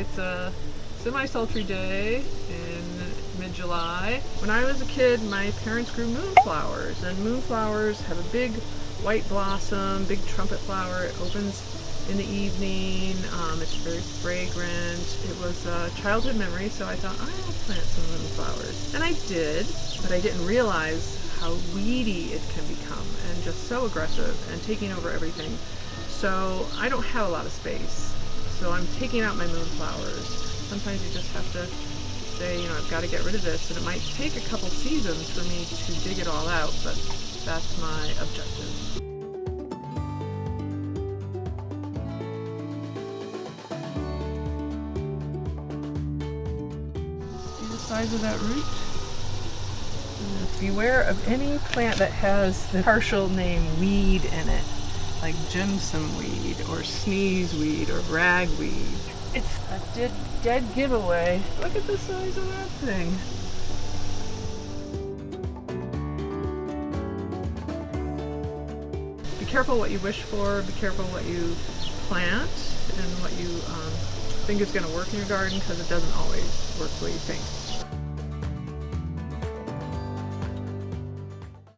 It's a semi-sultry day in mid-July. When I was a kid, my parents grew moonflowers, and moonflowers have a big white blossom, big trumpet flower. It opens in the evening. It's very fragrant. It was a childhood memory, so I thought, I'll plant some moonflowers. And I did, but I didn't realize how weedy it can become and just so aggressive and taking over everything. So I don't have a lot of space. So I'm taking out my moonflowers. Sometimes you just have to say, I've got to get rid of this, and it might take a couple seasons for me to dig it all out, but that's my objective. See the size of that root? Beware of any plant that has the partial name weed in it, like jimson weed or sneezeweed or ragweed. It's a dead giveaway. Look at the size of that thing. Be careful what you wish for, be careful what you plant and what you think is going to work in your garden, because it doesn't always work the way you think.